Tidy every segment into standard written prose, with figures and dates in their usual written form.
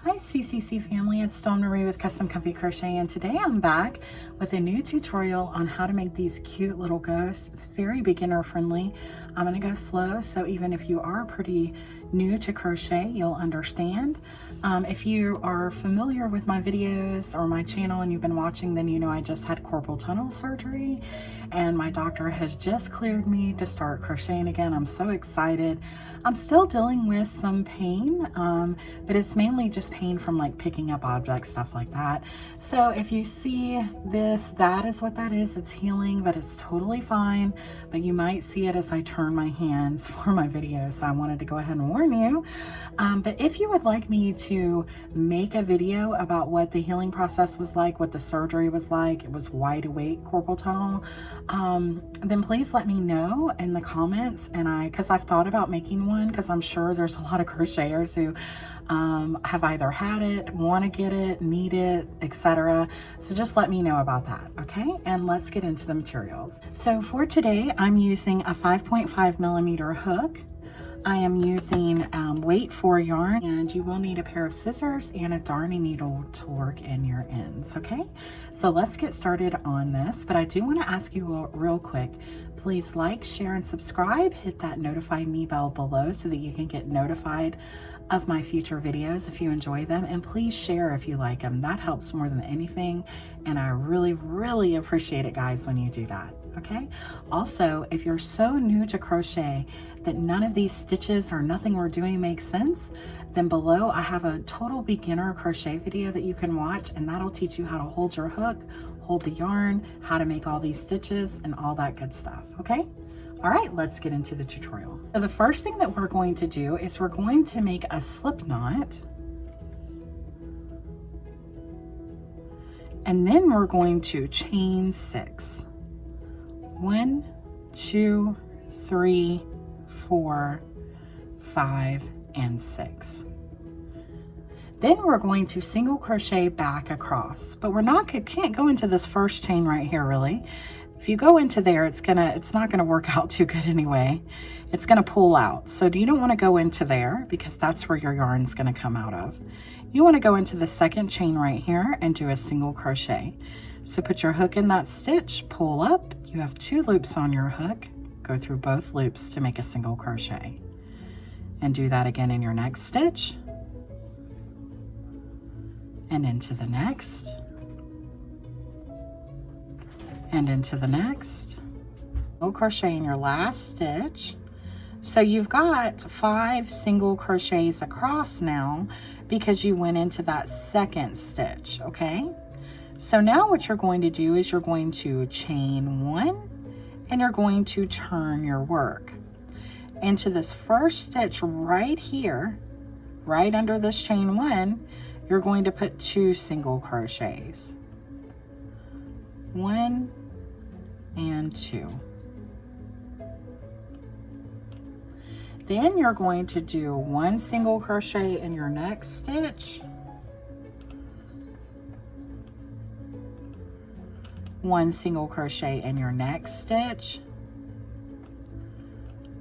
Hi CCC family, it's Dawn Marie with Custom Comfy Crochet, and today I'm back with a new tutorial on how to make these cute little ghosts. It's very beginner friendly. I'm going to go slow, so even if you are pretty new to crochet, you'll understand. If you are familiar with my videos or my channel and you've been watching, then you know I just had carpal tunnel surgery and my doctor has just cleared me to start crocheting again. I'm so excited. I'm still dealing with some pain, but it's mainly just pain from like picking up objects, stuff like that. So if you see this, that is what that is. It's healing, but it's totally fine. But you might see it as I turn my hands for my video. So I wanted to go ahead and warn you. But if you would like me to make a video about what the healing process was like, what the surgery was like, it was wide awake carpal tunnel, then please let me know in the comments. And because I've thought about making one, because I'm sure there's a lot of crocheters who have either had it, want to get it, need it, etc. So just let me know about that, okay? And let's get into the materials. So for today, I'm using a 5.5 millimeter hook. I am using weight 4 yarn, and you will need a pair of scissors and a darning needle to work in your ends, okay? So let's get started on this, but I do want to ask you real quick, please like, share, and subscribe. Hit that notify me bell below so that you can get notified of my future videos if you enjoy them, and please share if you like them. That helps more than anything, and I really appreciate it, guys, when you do that, okay? Also, if you're so new to crochet that none of these stitches or nothing we're doing makes sense, then below I have a total beginner crochet video that you can watch, and that'll teach you how to hold your hook, hold the yarn, how to make all these stitches, and all that good stuff, okay? All right, let's get into the tutorial. So the first thing that we're going to do is we're going to make a slip knot, and then we're going to chain 6. 1, 2, 3, 4, 5, and 6. Then we're going to single crochet back across, but can't go into this first chain right here really. If you go into there, it's not gonna work out too good anyway. It's gonna pull out. So you don't wanna go into there because that's where your yarn's gonna come out of. You wanna go into the second chain right here and do a single crochet. So put your hook in that stitch, pull up. You have 2 loops on your hook. Go through both loops to make a single crochet. And do that again in your next stitch. And into the next. And into the next. Single crochet in your last stitch. So you've got 5 single crochets across now because you went into that second stitch, okay? So now what you're going to do is you're going to chain 1 and you're going to turn your work. Into this first stitch right here, right under this chain 1, you're going to put 2 single crochets. 1 and 2. Then you're going to do 1 single crochet in your next stitch, 1 single crochet in your next stitch,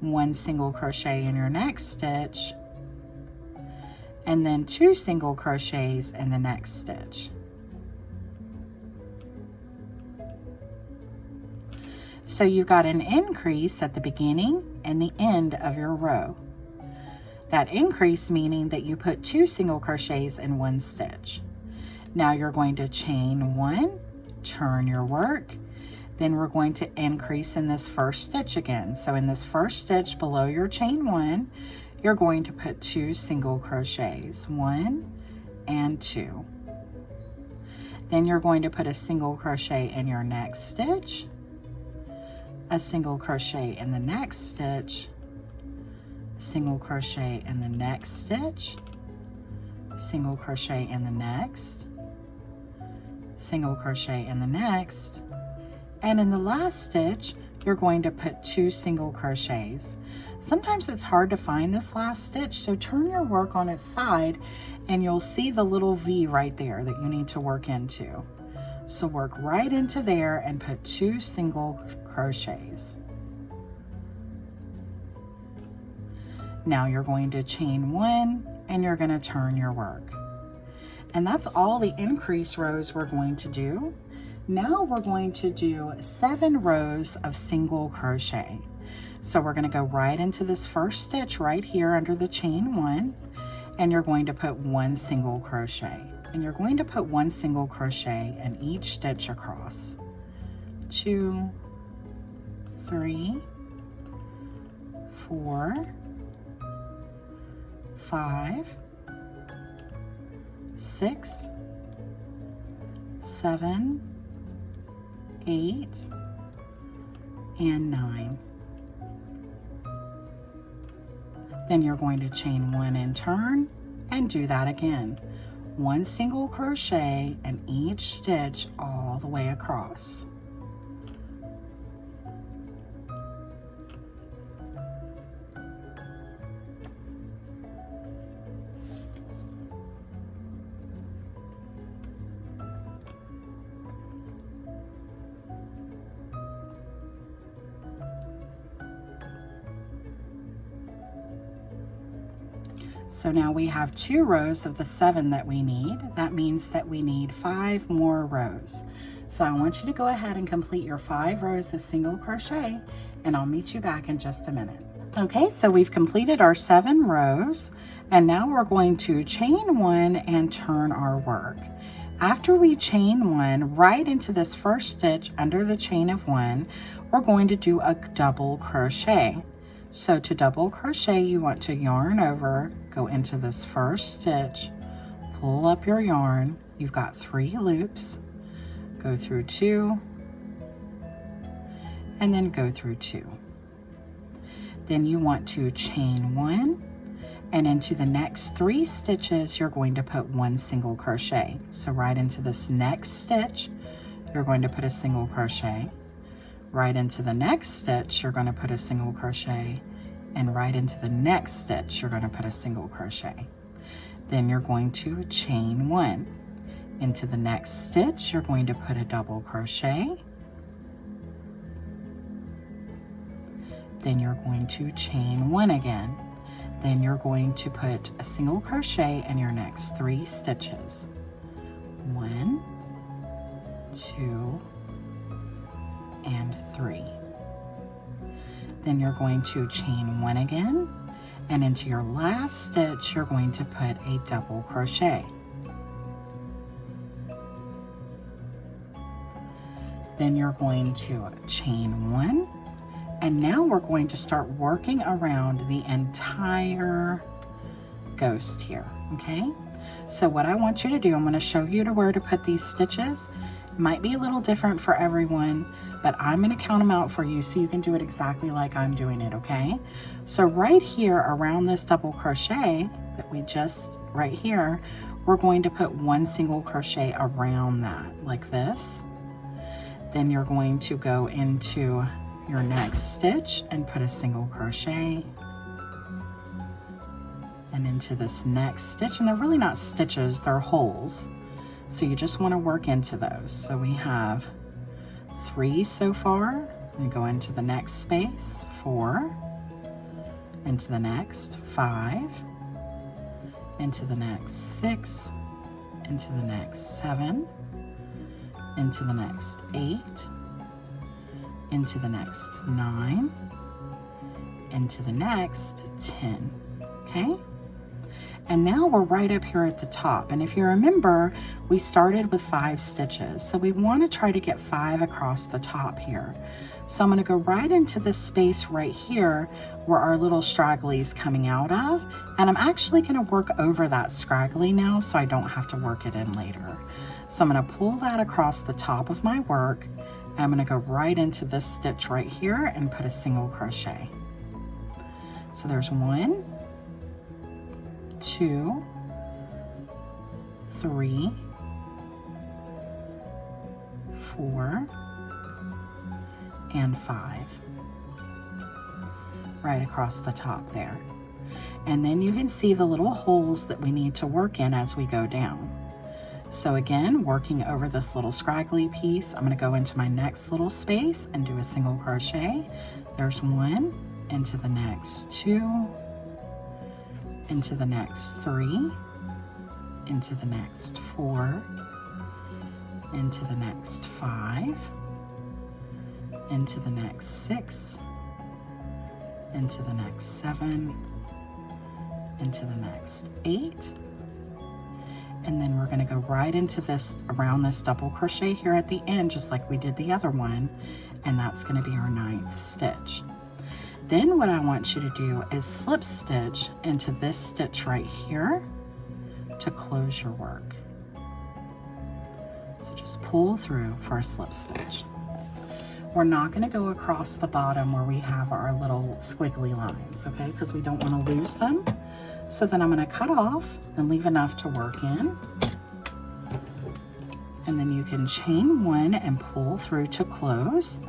1 single crochet in your next stitch, and then 2 single crochets in the next stitch. So you've got an increase at the beginning and the end of your row. That increase meaning that you put 2 single crochets in 1 stitch. Now you're going to chain 1, turn your work, then we're going to increase in this first stitch again. So in this first stitch below your chain 1, you're going to put 2 single crochets, 1 and 2. Then you're going to put a single crochet in your next stitch, a single crochet in the next stitch, single crochet in the next stitch, single crochet in the next, single crochet in the next, and in the last stitch you're going to put 2 single crochets. Sometimes it's hard to find this last stitch, so turn your work on its side and you'll see the little V right there that you need to work into. So work right into there and put 2 single crochets. Now you're going to chain 1 and you're going to turn your work. And that's all the increase rows we're going to do. Now we're going to do 7 rows of single crochet. So we're going to go right into this first stitch right here under the chain 1, and you're going to put 1 single crochet. And you're going to put 1 single crochet in each stitch across. 2, 3, 4, 5, 6, 7, 8, and 9. Then you're going to chain 1 and turn and do that again. 1 single crochet in each stitch all the way across. So now we have 2 rows of the 7 that we need. That means that we need 5 more rows. So I want you to go ahead and complete your 5 rows of single crochet, and I'll meet you back in just a minute. Okay, so we've completed our 7 rows, and now we're going to chain 1 and turn our work. After we chain 1 right into this first stitch under the chain of 1, we're going to do a double crochet. So to double crochet, you want to yarn over, go into this first stitch, pull up your yarn. You've got 3 loops, go through 2, and then go through 2. Then you want to chain 1, and into the next 3 stitches, you're going to put 1 single crochet. So right into this next stitch, you're going to put a single crochet. Right into the next stitch, you're going to put a single crochet, and right into the next stitch, you're going to put a single crochet. Then you're going to chain 1. Into the next stitch, you're going to put a double crochet. Then you're going to chain 1 again. Then you're going to put a single crochet in your next 3 stitches. 1, 2, and 3. Then you're going to chain 1 again, and into your last stitch you're going to put a double crochet. Then you're going to chain 1, and now we're going to start working around the entire ghost here, okay? So what I want you to do, I'm going to show you to where to put these stitches. It might be a little different for everyone, but I'm going to count them out for you so you can do it exactly like I'm doing it, okay? So right here around this double crochet that we just, right here, we're going to put 1 single crochet around that, like this. Then you're going to go into your next stitch and put a single crochet. And into this next stitch, and they're really not stitches, they're holes. So you just want to work into those. So we have 3 so far. We go into the next space, 4, into the next 5, into the next 6, into the next 7, into the next 8, into the next 9, into the next 10, okay? And now we're right up here at the top. And if you remember, we started with 5 stitches. So we want to try to get 5 across the top here. So I'm going to go right into this space right here where our little straggly is coming out of. And I'm actually going to work over that scraggly now so I don't have to work it in later. So I'm going to pull that across the top of my work. And I'm going to go right into this stitch right here and put a single crochet. So there's 1, 2, 3, 4, and 5 right across the top there. And then you can see the little holes that we need to work in as we go down. So again, working over this little scraggly piece, I'm going to go into my next little space and do a single crochet. There's 1, into the next 2, into the next 3, into the next 4, into the next 5, into the next 6, into the next 7, into the next 8, and then we're going to go right into this, around this double crochet here at the end, just like we did the other one, and that's going to be our 9th stitch. Then what I want you to do is slip stitch into this stitch right here to close your work. So just pull through for a slip stitch. We're not going to go across the bottom where we have our little squiggly lines, okay, because we don't want to lose them. So then I'm going to cut off and leave enough to work in. And then you can chain 1 and pull through to close.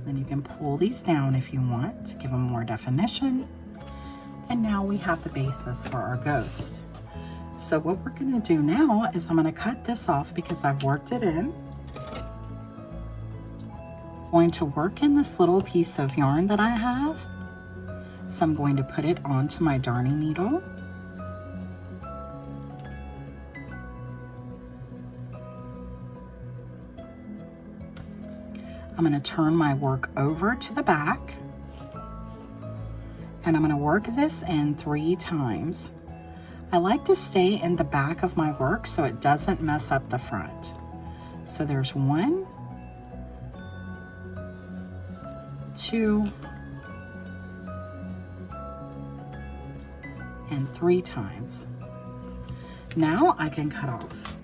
Then you can pull these down if you want to give them more definition. And now we have the basis for our ghost. So what we're going to do now is I'm going to cut this off because I've worked it in. Going to work in this little piece of yarn that I have. So I'm going to put it onto my darning needle. I'm going to turn my work over to the back, and I'm going to work this in 3 times. I like to stay in the back of my work so it doesn't mess up the front. So there's 1, 2, and 3 times. Now I can cut off.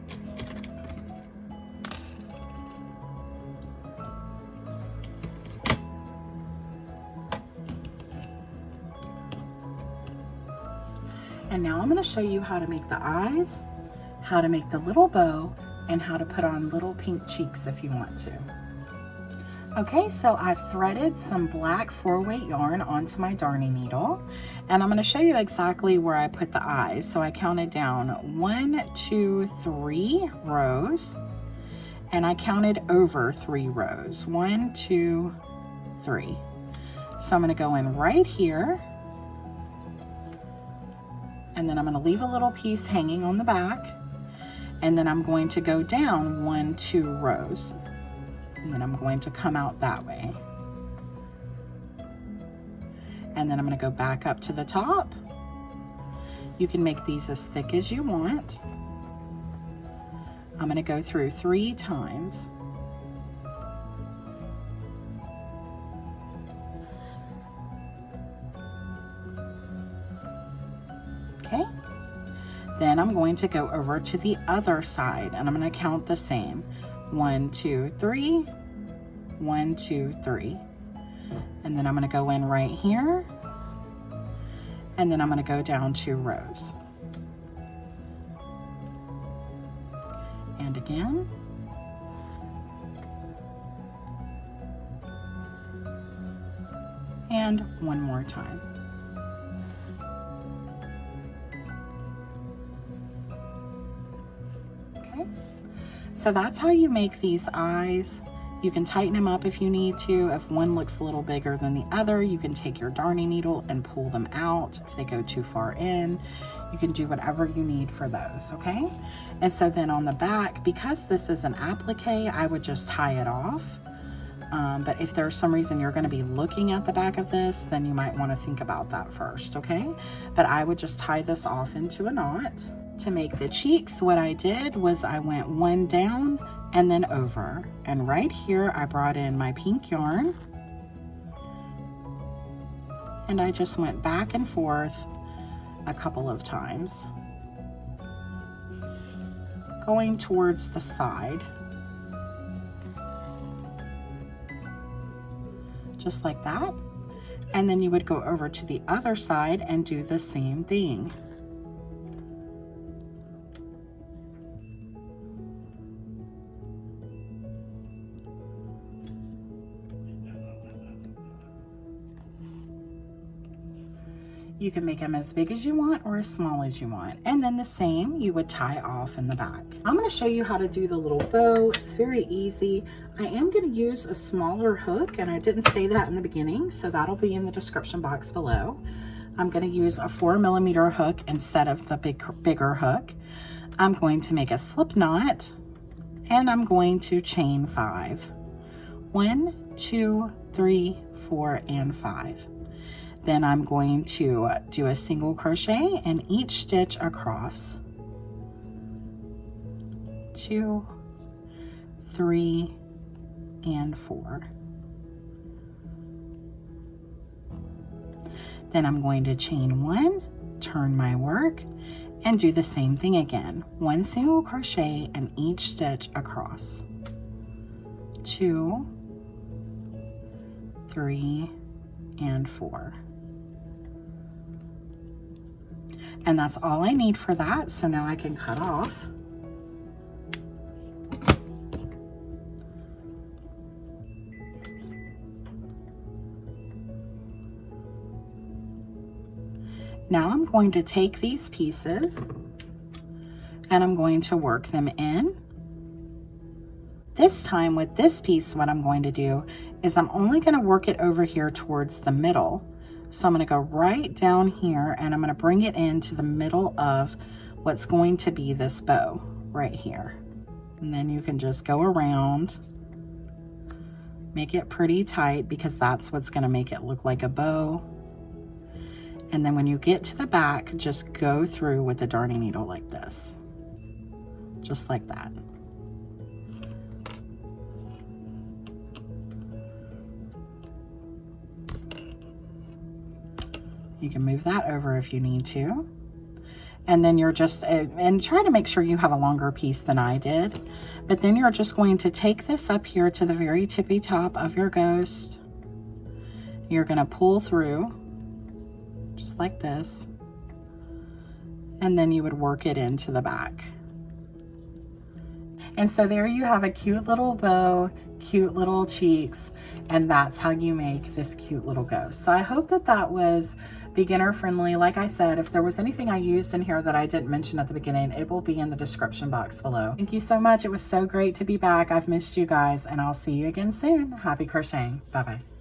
And now I'm going to show you how to make the eyes, how to make the little bow, and how to put on little pink cheeks if you want to. Okay, so I've threaded some black 4-weight yarn onto my darning needle, and I'm going to show you exactly where I put the eyes. So I counted down 1, 2, 3 rows, and I counted over 3 rows. 1, 2, 3. So I'm going to go in right here, and then I'm going to leave a little piece hanging on the back, and then I'm going to go down 1, 2 rows, and then I'm going to come out that way, and then I'm going to go back up to the top. You can make these as thick as you want. I'm going to go through 3 times. Okay, then I'm going to go over to the other side, and I'm going to count the same. 1, 2, 3, 1, 2, 3. And then I'm going to go in right here, and then I'm going to go down 2 rows. And again. And one more time. So that's how you make these eyes. You can tighten them up if you need to. If one looks a little bigger than the other, you can take your darning needle and pull them out. If they go too far in, you can do whatever you need for those, okay? And so then on the back, because this is an applique, I would just tie it off. But if there's some reason you're going to be looking at the back of this, then you might want to think about that first, okay? But I would just tie this off into a knot. To make the cheeks, what I did was I went 1 down and then over. And right here, I brought in my pink yarn. And I just went back and forth a couple of times, going towards the side. Just like that. And then you would go over to the other side and do the same thing. You can make them as big as you want or as small as you want. And then the same, you would tie off in the back. I'm going to show you how to do the little bow. It's very easy. I am going to use a smaller hook, and I didn't say that in the beginning, so that'll be in the description box below. I'm going to use a 4mm hook instead of the bigger hook. I'm going to make a slip knot, and I'm going to chain 5. 1, 2, 3, 4, and 5. Then I'm going to do a single crochet in each stitch across. 2, 3, and 4. Then I'm going to chain 1, turn my work, and do the same thing again. 1 single crochet in each stitch across. 2, 3, and 4. And that's all I need for that, so now I can cut off. Now I'm going to take these pieces and I'm going to work them in. This time with this piece, what I'm going to do is I'm only going to work it over here towards the middle. So I'm going to go right down here and I'm going to bring it into the middle of what's going to be this bow right here. And then you can just go around, make it pretty tight because that's what's going to make it look like a bow. And then when you get to the back, just go through with the darning needle like this, just like that. You can move that over if you need to. And then you're just, and try to make sure you have a longer piece than I did. But then you're just going to take this up here to the very tippy top of your ghost. You're going to pull through, just like this. And then you would work it into the back. And so there you have a cute little bow, cute little cheeks, and that's how you make this cute little ghost. So I hope that that was beginner friendly. Like I said, if there was anything I used in here that I didn't mention at the beginning, it will be in the description box below. Thank you so much. It was so great to be back. I've missed you guys, and I'll see you again soon. Happy crocheting. Bye-bye.